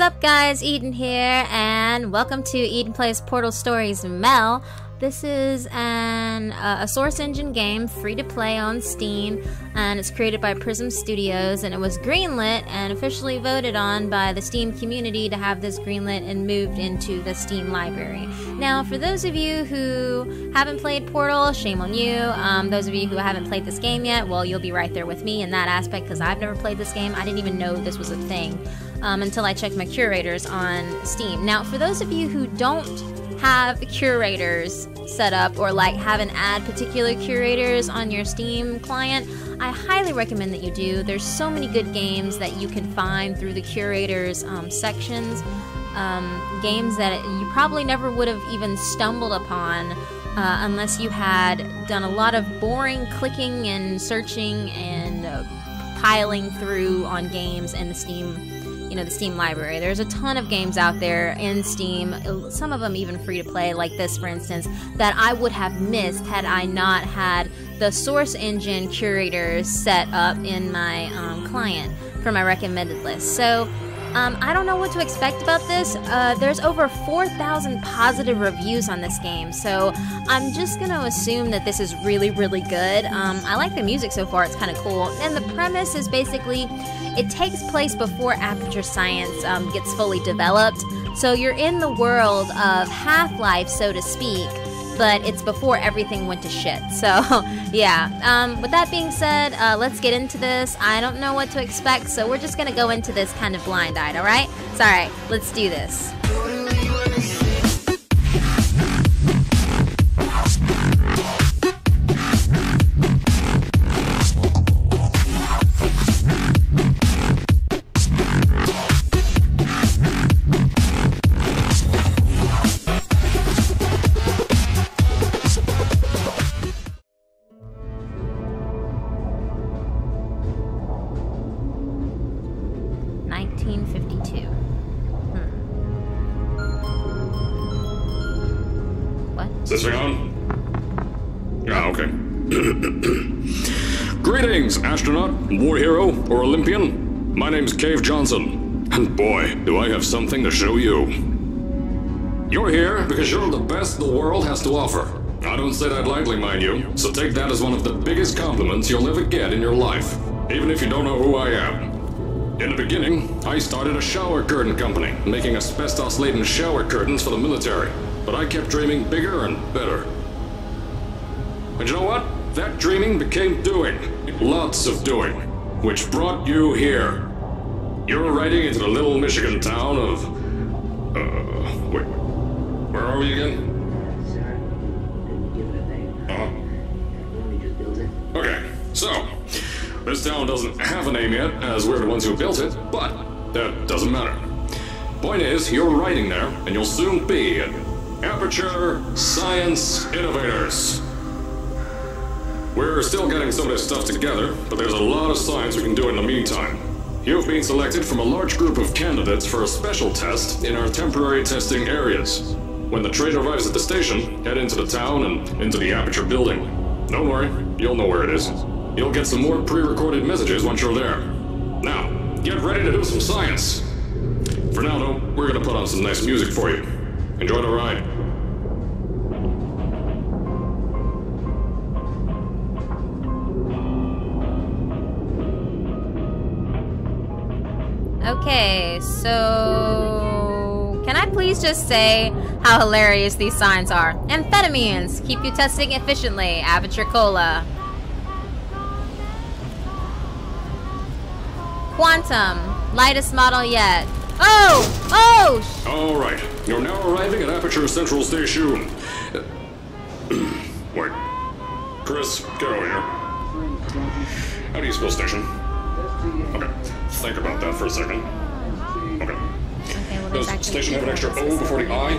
up, guys? Eden here, and welcome to Eden Plays Portal Stories Mel. This is a Source Engine game, free to play on Steam, and it's created by Prism Studios, and it was greenlit and officially voted on by the Steam community to have this greenlit and moved into the Steam library. Now, for those of you who haven't played Portal, shame on you. Those of you who haven't played this game yet, well, you'll be right there with me in that aspect, because I've never played this game. I didn't even know this was a thing until I checked my curators on Steam. Now, for those of you who don't have curators set up, or like haven't add particular curators on your Steam client, I highly recommend that you do. There's so many good games that you can find through the curators sections, games that you probably never would have even stumbled upon unless you had done a lot of boring clicking and searching and piling through on games in the Steam, the Steam library. There's a ton of games out there in Steam, some of them even free to play, like this, for instance, that I would have missed had I not had the Source Engine curators set up in my client for my recommended list. So I don't know what to expect about this. There's over 4,000 positive reviews on this game, so I'm just going to assume that this is really, really good. I like the music so far. It's kind of cool. And the premise is basically, it takes place before Aperture Science gets fully developed. So you're in the world of Half-Life, so to speak, but it's before everything went to shit. So, yeah. With that being said, let's get into this. I don't know what to expect, so we're just going to go into this kind of blind-eyed, alright? So, alright, let's do this. Is this thing on? Yeah, okay. Greetings, astronaut, war hero, or Olympian. My name's Cave Johnson, and boy, do I have something to show you. You're here because you're the best the world has to offer. I don't say that lightly, mind you, so take that as one of the biggest compliments you'll ever get in your life, even if you don't know who I am. In the beginning, I started a shower curtain company, making asbestos-laden shower curtains for the military. But I kept dreaming bigger and better. And you know what? That dreaming became doing. Lots of doing. Which brought you here. You're riding into the little Michigan town of... wait. Where are we again? Okay, so... this town doesn't have a name yet, as we're the ones who built it, but that doesn't matter. Point is, you're riding there, and you'll soon be at Aperture Science Innovators. We're still getting some of this stuff together, but there's a lot of science we can do in the meantime. You've been selected from a large group of candidates for a special test in our temporary testing areas. When the train arrives at the station, head into the town and into the Aperture building. Don't worry, you'll know where it is. You'll get some more pre-recorded messages once you're there. Now, get ready to do some science. For now, though, we're gonna put on some nice music for you. Enjoy the ride. Okay, so... can I please just say how hilarious these signs are? Amphetamines, keep you testing efficiently. Aperture Cola. Quantum, lightest model yet. Oh! Oh! Alright, you're now arriving at Aperture Central Station. Wait. Chris, get over here. How do you spell station? Okay, think about that for a second. Okay. Well, does station have an extra O before the I?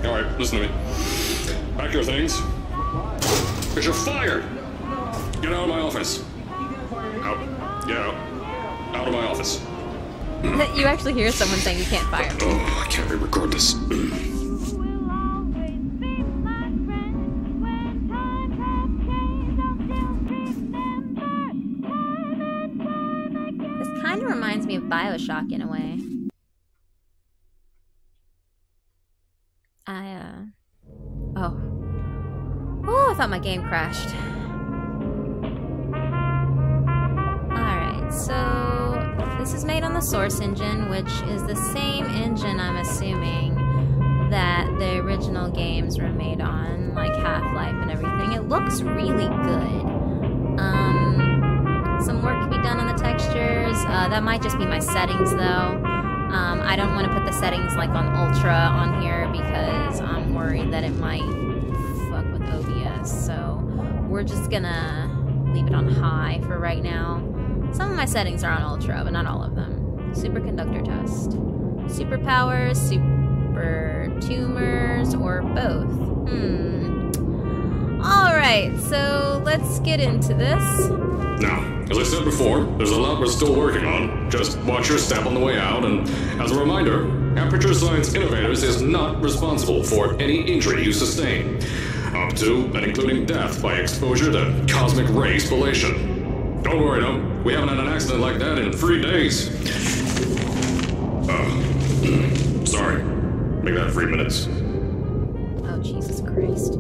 Alright, listen to me. Pack your things. Because you're fired! Get out of my office. Out. Get out. Out of my office. You actually hear someone saying you can't fire me. Oh, I can't re-record this. This kind of reminds me of BioShock in a way. Oh. Oh, I thought my game crashed. Alright, so this is made on the Source engine, which is the same engine, I'm assuming, that the original games were made on, like Half-Life and everything. It looks really good. Some work can be done on the textures. That might just be my settings, though. I don't want to put the settings like on Ultra on here because I'm worried that it might fuck with OBS. So we're just gonna leave it on high for right now. Some of my settings are on Ultra, but not all of them. Superconductor test. Superpowers, super tumors, or both. Alright, so let's get into this. Now, as I said before, there's a lot we're still working on. Just watch your step on the way out, and as a reminder, Aperture Science Innovators is not responsible for any injury you sustain, up to and including death by exposure to cosmic ray spallation. Don't worry, though. We haven't had an accident like that in 3 days. Sorry. Make that 3 minutes. Oh, Jesus Christ.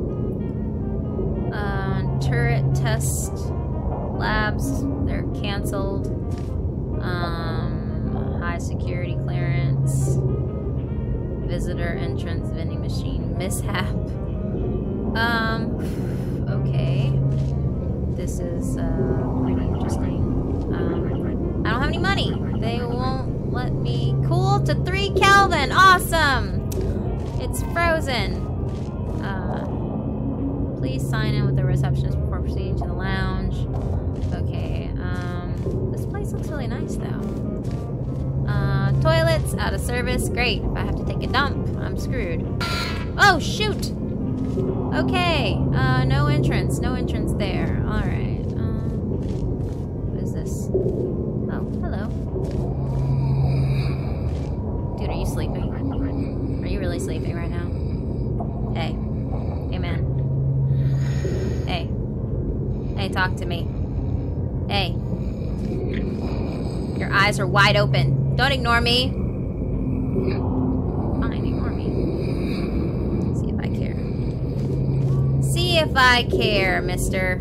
Turret test labs, they're canceled. High security clearance. Visitor entrance vending machine mishap. Okay. This is, pretty interesting. I don't have any money. They won't let me cool to 3 Kelvin. Awesome! It's frozen. Please sign in with the receptionist before proceeding to the lounge. Okay, this place looks really nice, though. Toilets, out of service. Great. If I have to take a dump, I'm screwed. Oh, shoot! Okay, no entrance. No entrance there. Alright, what is this? Oh, hello. Dude, are you sleeping? Are you really sleeping right now? Hey. Hey, man. Hey. Hey, talk to me. Hey. Your eyes are wide open. Don't ignore me. Fine, ignore me. See if I care. See if I care, mister.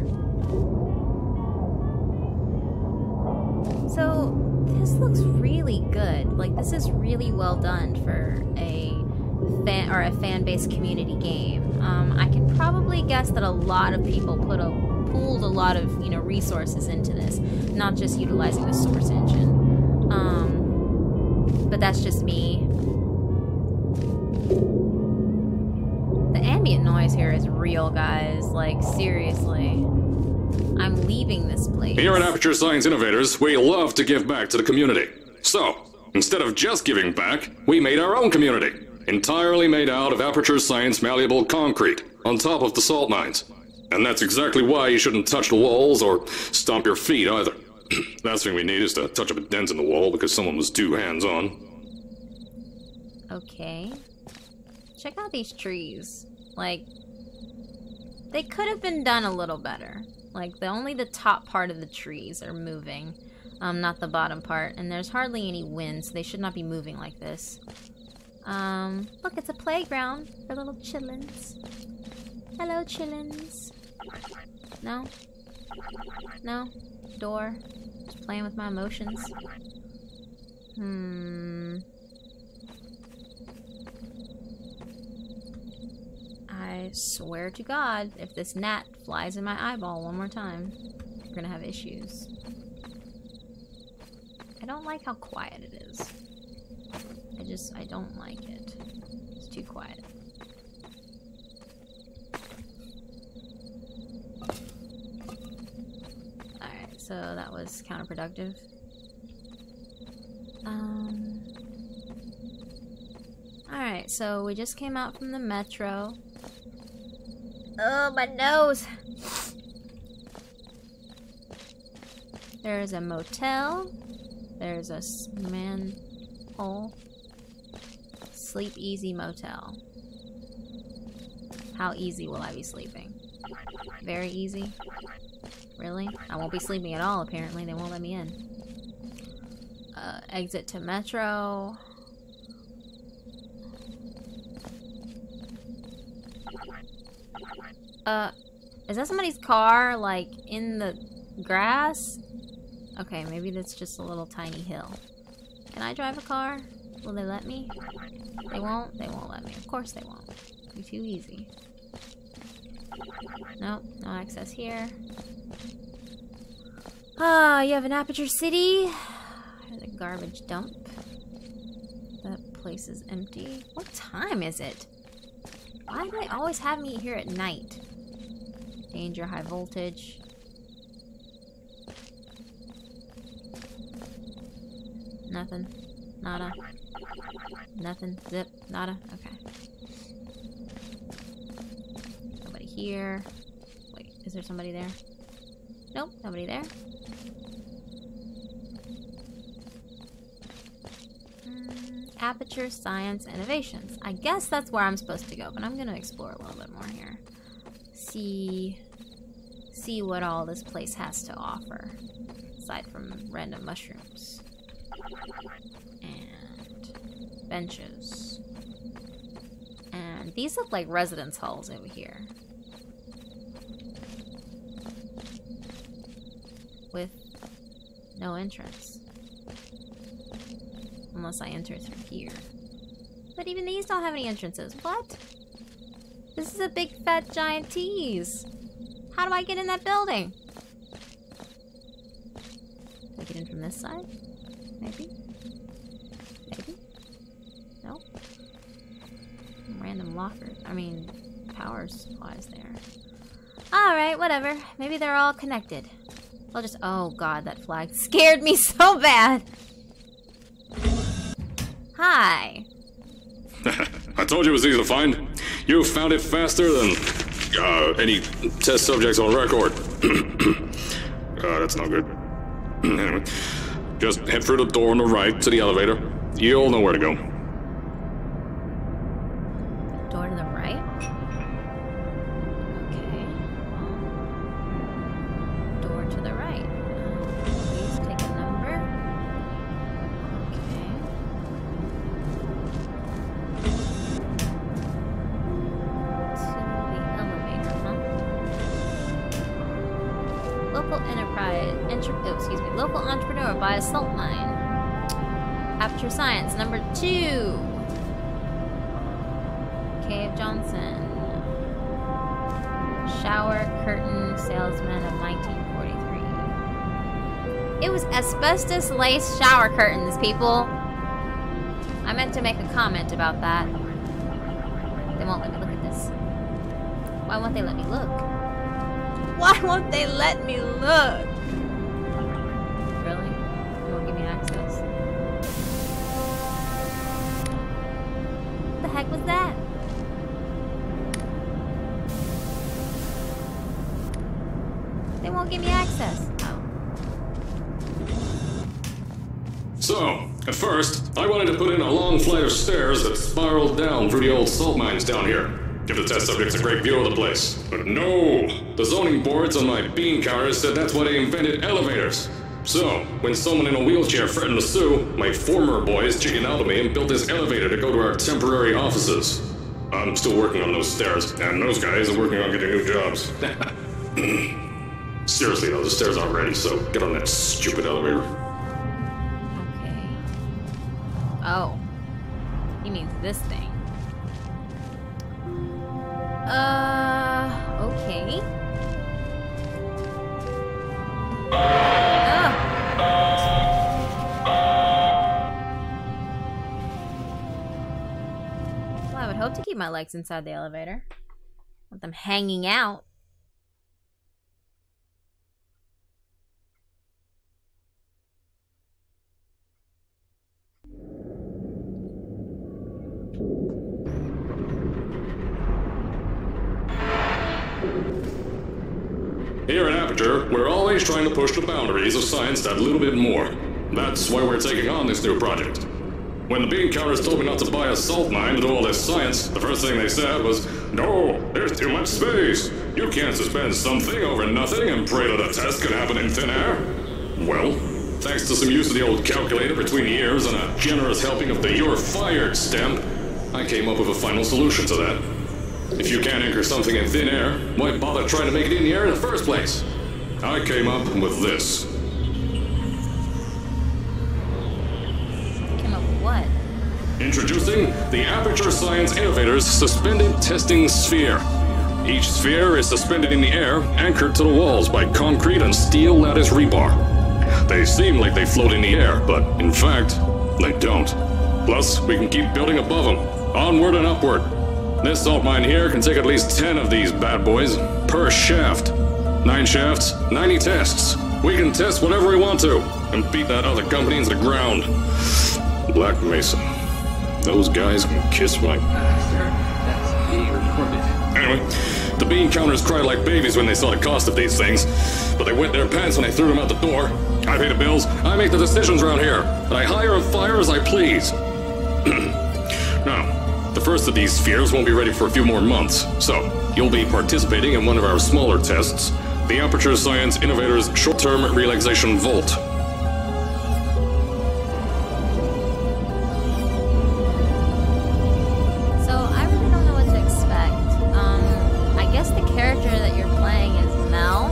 So, this looks really good. Like, this is really well done for a fan-based community game. I can probably guess that a lot of people pooled a lot of, resources into this, not just utilizing the Source engine. But that's just me. The ambient noise here is real, guys. Like, seriously. I'm leaving this place. Here at Aperture Science Innovators, we love to give back to the community. So, instead of just giving back, we made our own community. Entirely made out of Aperture Science malleable concrete, on top of the salt mines. And that's exactly why you shouldn't touch the walls or stomp your feet either. Last thing we need is to touch up a dent in the wall because someone was too hands-on. Okay. Check out these trees. Like, they could have been done a little better. Like, only the top part of the trees are moving, not the bottom part. And there's hardly any wind, so they should not be moving like this. Look, it's a playground for little chillins. Hello, chillins. No? No? Door? Just playing with my emotions. I swear to God, if this gnat flies in my eyeball one more time, we're gonna have issues. I don't like how quiet it is. I don't like it. It's too quiet. Alright, so that was counterproductive. Alright, so we just came out from the metro. Oh, my nose! There's a motel. There's a manhole. Sleep Easy Motel. How easy will I be sleeping? Very easy? Really? I won't be sleeping at all, apparently. They won't let me in. Exit to Metro. Is that somebody's car, like, in the grass? Okay, maybe that's just a little tiny hill. Can I drive a car? Will they let me? They won't? They won't let me. Of course they won't. It'll be too easy. Nope, no access here. Ah, you have an Aperture City. There's a garbage dump. That place is empty. What time is it? Why do they always have me here at night? Danger, high voltage. Nothing. Nada. Nothing. Zip. Nada. Okay. Nobody here. Wait, is there somebody there? Nope, nobody there. Aperture Science Innovations. I guess that's where I'm supposed to go, but I'm gonna explore a little bit more here. See what all this place has to offer, aside from random mushrooms. And benches. And these look like residence halls over here. With no entrance. Unless I enter through here. But even these don't have any entrances. What? This is a big fat giant tease. How do I get in that building? Can I get in from this side? Maybe? Maybe? No? Random lockers. I mean, power supplies there. Alright, whatever. Maybe they're all connected. I'll just... Oh god, that flag scared me so bad! Hi! I told you it was easy to find. You found it faster than any test subjects on record. That's not good. Anyway, just head through the door on the right to the elevator. You'll know where to go. Door to the right? Okay. Door to the right. Please take a number. Okay. Local enterprise, local entrepreneur by a salt mine. Aperture Science, number 2. Cave Johnson. Shower curtain salesman of 1943. It was asbestos lace shower curtains, people. I meant to make a comment about that. They won't let me look at this. Why won't they let me look? Why won't they let me look? Really? They won't give me access? What the heck was that? They won't give me access. Oh. So, at first, I wanted to put in a long flight of stairs that spiraled down through the old salt mines down here. Give the test subjects a great view of the place. But no! The zoning boards on my bean counters said that's why they invented elevators. So, when someone in a wheelchair threatened to sue, my former boys chickened out of me and built this elevator to go to our temporary offices. I'm still working on those stairs, and those guys are working on getting new jobs. Seriously though, the stairs aren't ready, so get on that stupid elevator. Okay. Oh. He means this thing. Okay. Well, I would hope to keep my legs inside the elevator. Want them hanging out. Here at Aperture, we're always trying to push the boundaries of science that little bit more. That's why we're taking on this new project. When the bean counters told me not to buy a salt mine to do all this science, the first thing they said was, "No, there's too much space. You can't suspend something over nothing and pray that a test can happen in thin air." Well, thanks to some use of the old calculator between the ears and a generous helping of the "you're fired" stamp, I came up with a final solution to that. If you can't anchor something in thin air, why bother trying to make it in the air in the first place? I came up with this. Came up with what? Introducing the Aperture Science Innovators Suspended Testing Sphere. Each sphere is suspended in the air, anchored to the walls by concrete and steel lattice rebar. They seem like they float in the air, but in fact, they don't. Plus, we can keep building above them, onward and upward. This salt mine here can take at least 10 of these bad boys per shaft. 9 shafts, 90 tests. We can test whatever we want to, and beat that other company into the ground. Black Mesa. Those guys can kiss my... Sir, that's being recorded. Anyway, the bean counters cried like babies when they saw the cost of these things, but they wet their pants when I threw them out the door. I pay the bills, I make the decisions around here, and I hire and fire as I please. Now, the first of these spheres won't be ready for a few more months, so you'll be participating in one of our smaller tests, the Aperture Science Innovators Short-Term Relaxation Vault. So, I really don't know what to expect. I guess the character that you're playing is Mel.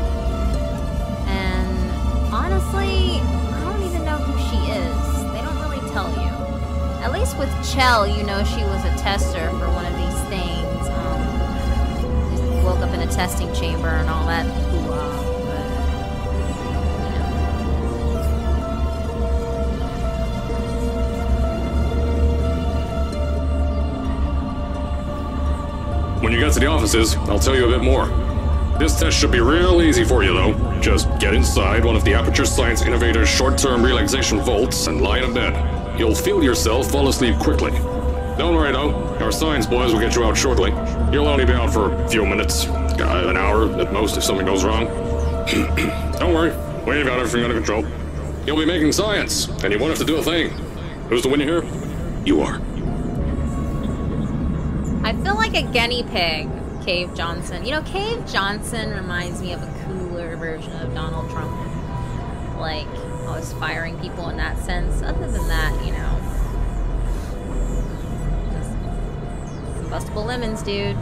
And honestly, I don't even know who she is. They don't really tell you. At least with Chell, you know she was a tester for one of these things. Woke up in a testing chamber and all that hoo-ha, but, you know. When you get to the offices, I'll tell you a bit more. This test should be real easy for you, though. Just get inside one of the Aperture Science Innovators short-term relaxation vaults and lie in a bed. You'll feel yourself fall asleep quickly. Don't worry, though. Our science boys will get you out shortly. You'll only be out for a few minutes. An hour at most if something goes wrong. Don't worry. We've got everything under control. You'll be making science, and you won't have to do a thing. Who's the winner here? You are. I feel like a guinea pig, Cave Johnson. You know, Cave Johnson reminds me of a cooler version of Donald Trump. Like, I was firing people in that sense. Other than that, you know. Just combustible lemons, dude.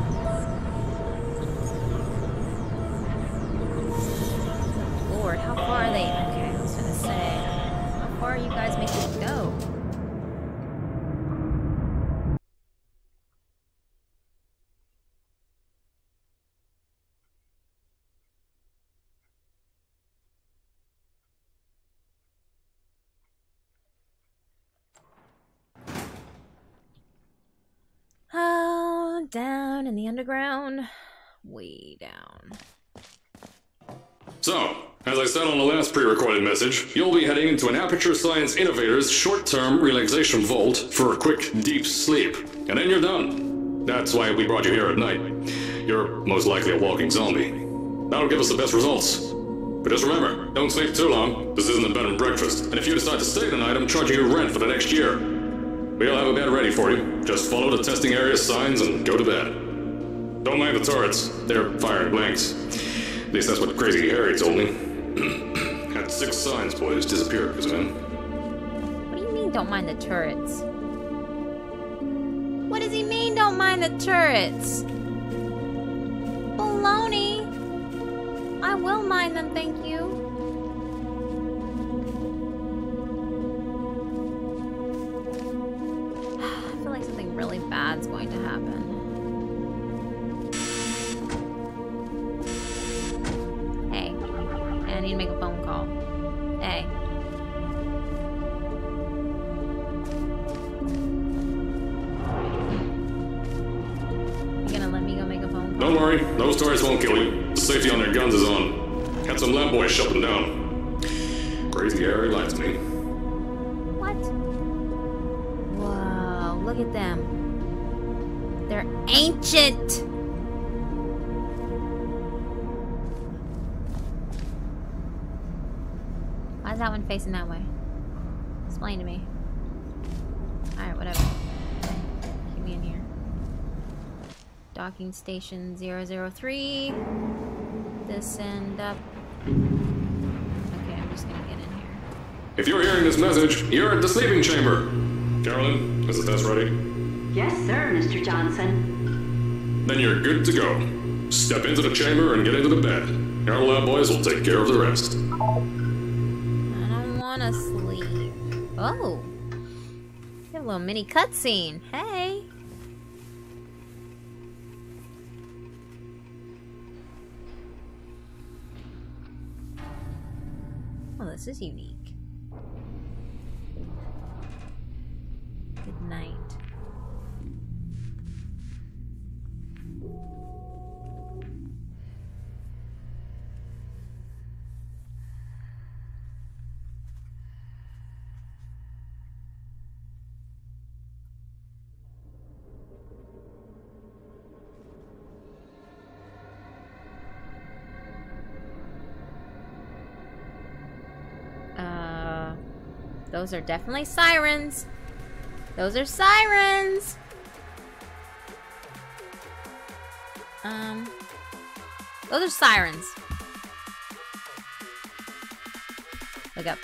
Lord, how far are they? Okay, I was gonna say. How far are you guys making it go? Oh, down in the underground. Way down. So, as I said on the last pre-recorded message, you'll be heading into an Aperture Science Innovators short-term relaxation vault for a quick, deep sleep. And then you're done. That's why we brought you here at night. You're most likely a walking zombie. That'll give us the best results. But just remember, don't sleep too long. This isn't a bed and breakfast. And if you decide to stay tonight, I'm charging you rent for the next year. We'll have a bed ready for you. Just follow the testing area signs and go to bed. Don't mind the turrets. They're firing blanks. At least that's what Crazy Harry told me. Had 6 science boys disappear because of him. What do you mean, don't mind the turrets? What does he mean, don't mind the turrets? Baloney! I will mind them, thank you. I feel like something really bad's going to happen. Hey, I need to make a phone call. Hey. You gonna let me go make a phone call? Don't worry, those turrets won't kill you. The safety on their guns is on. Had some lab boys shut them down. Crazy Harry lied to me. What? Whoa, look at them. They're ancient! Why is that one facing that way? Explain to me. Alright, whatever. Keep me in here. Docking station 003. Descend up. Okay, I'm just gonna get in here. If you're hearing this message, you're at the sleeping chamber. Carolyn, is the test ready? Yes, sir, Mr. Johnson. then you're good to go. Step into the chamber and get into the bed. Our lab boys will take care of the rest. I don't want to sleep. Oh. We have a little mini cutscene. Hey. Oh, this is unique. Good night. Those are definitely sirens. Those are sirens. Those are sirens. Look up.